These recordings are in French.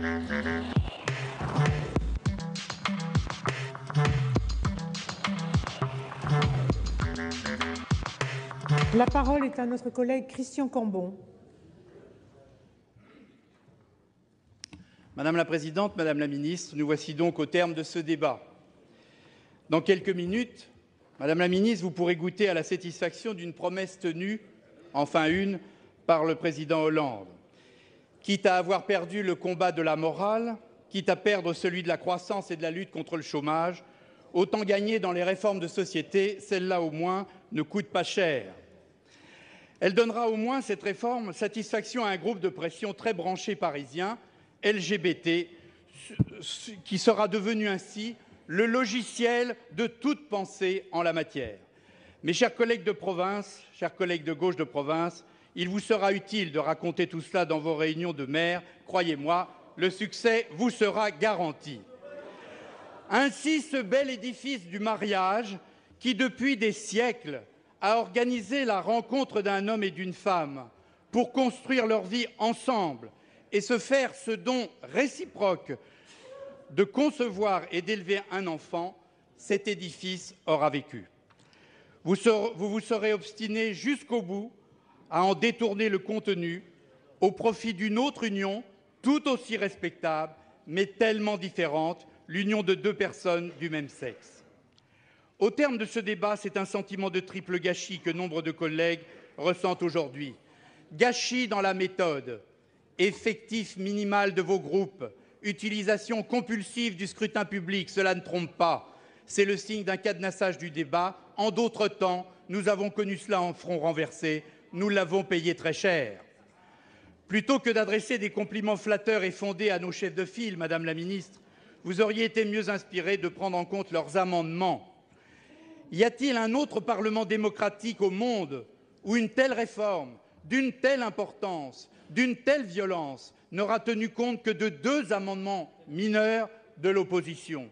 La parole est à notre collègue Christian Cambon. Madame la Présidente, Madame la Ministre, nous voici donc au terme de ce débat. Dans quelques minutes, Madame la Ministre, vous pourrez goûter à la satisfaction d'une promesse tenue, enfin une, par le président Hollande. Quitte à avoir perdu le combat de la morale, quitte à perdre celui de la croissance et de la lutte contre le chômage, autant gagner dans les réformes de société, celle-là au moins ne coûte pas cher. Elle donnera au moins, cette réforme, satisfaction à un groupe de pression très branché parisien, LGBT, qui sera devenu ainsi le logiciel de toute pensée en la matière. Mes chers collègues de province, chers collègues de gauche de province, il vous sera utile de raconter tout cela dans vos réunions de maires. Croyez-moi, le succès vous sera garanti. Ainsi, ce bel édifice du mariage, qui depuis des siècles a organisé la rencontre d'un homme et d'une femme pour construire leur vie ensemble et se faire ce don réciproque de concevoir et d'élever un enfant, cet édifice aura vécu. Vous vous serez obstiné jusqu'au bout à en détourner le contenu au profit d'une autre union tout aussi respectable, mais tellement différente, l'union de deux personnes du même sexe. Au terme de ce débat, c'est un sentiment de triple gâchis que nombre de collègues ressentent aujourd'hui. Gâchis dans la méthode, effectif minimal de vos groupes, utilisation compulsive du scrutin public, cela ne trompe pas. C'est le signe d'un cadenassage du débat. En d'autres temps, nous avons connu cela en front renversé. Nous l'avons payé très cher. Plutôt que d'adresser des compliments flatteurs et fondés à nos chefs de file, Madame la Ministre, vous auriez été mieux inspirés de prendre en compte leurs amendements. Y a-t-il un autre Parlement démocratique au monde où une telle réforme, d'une telle importance, d'une telle violence, n'aura tenu compte que de 2 amendements mineurs de l'opposition?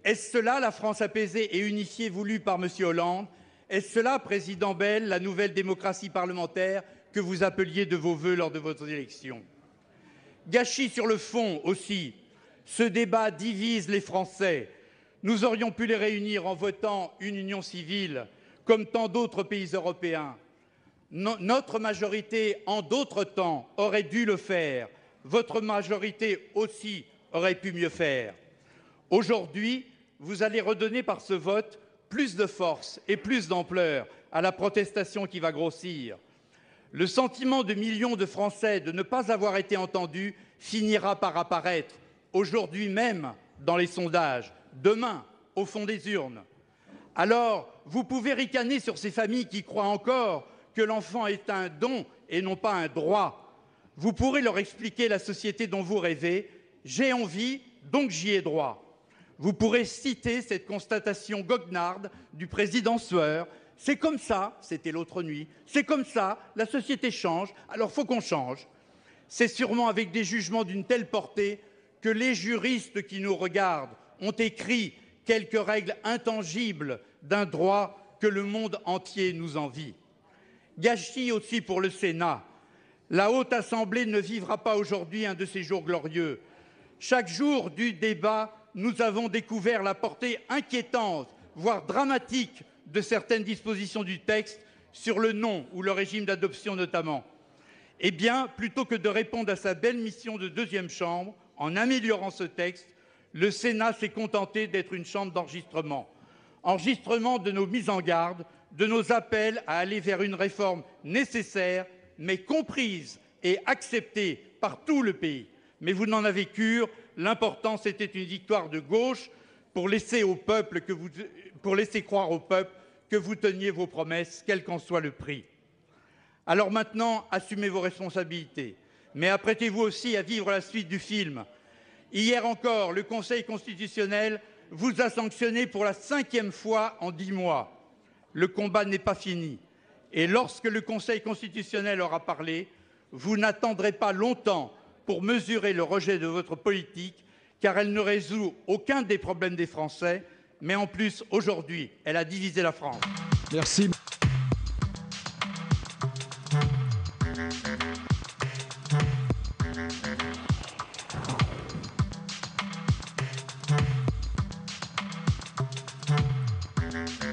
Est-ce cela la France apaisée et unifiée voulue par M. Hollande? Est-ce cela, Président Bell, la nouvelle démocratie parlementaire que vous appeliez de vos vœux lors de votre élection? Gâchis sur le fond aussi. Ce débat divise les Français. Nous aurions pu les réunir en votant une union civile, comme tant d'autres pays européens. Notre majorité, en d'autres temps, aurait dû le faire. Votre majorité aussi aurait pu mieux faire. Aujourd'hui, vous allez redonner par ce vote plus de force et plus d'ampleur à la protestation qui va grossir. Le sentiment de millions de Français de ne pas avoir été entendus finira par apparaître, aujourd'hui même dans les sondages, demain au fond des urnes. Alors, vous pouvez ricaner sur ces familles qui croient encore que l'enfant est un don et non pas un droit. Vous pourrez leur expliquer la société dont vous rêvez. J'ai envie, donc j'y ai droit. Vous pourrez citer cette constatation goguenarde du président Sueur. C'est comme ça, c'était l'autre nuit, c'est comme ça, la société change, alors faut qu'on change. C'est sûrement avec des jugements d'une telle portée que les juristes qui nous regardent ont écrit quelques règles intangibles d'un droit que le monde entier nous envie. Gâchis aussi pour le Sénat. La Haute Assemblée ne vivra pas aujourd'hui un de ces jours glorieux. Chaque jour du débat, nous avons découvert la portée inquiétante, voire dramatique, de certaines dispositions du texte sur le nom ou le régime d'adoption notamment. Eh bien, plutôt que de répondre à sa belle mission de deuxième chambre, en améliorant ce texte, le Sénat s'est contenté d'être une chambre d'enregistrement. Enregistrement de nos mises en garde, de nos appels à aller vers une réforme nécessaire, mais comprise et acceptée par tout le pays. Mais vous n'en avez cure, l'important c'était une victoire de gauche pour laisser croire au peuple que vous teniez vos promesses, quel qu'en soit le prix. Alors maintenant, assumez vos responsabilités, mais apprêtez-vous aussi à vivre la suite du film. Hier encore, le Conseil constitutionnel vous a sanctionné pour la 5e fois en 10 mois. Le combat n'est pas fini. Et lorsque le Conseil constitutionnel aura parlé, vous n'attendrez pas longtemps pour mesurer le rejet de votre politique, car elle ne résout aucun des problèmes des Français, mais en plus, aujourd'hui, elle a divisé la France. Merci. Merci.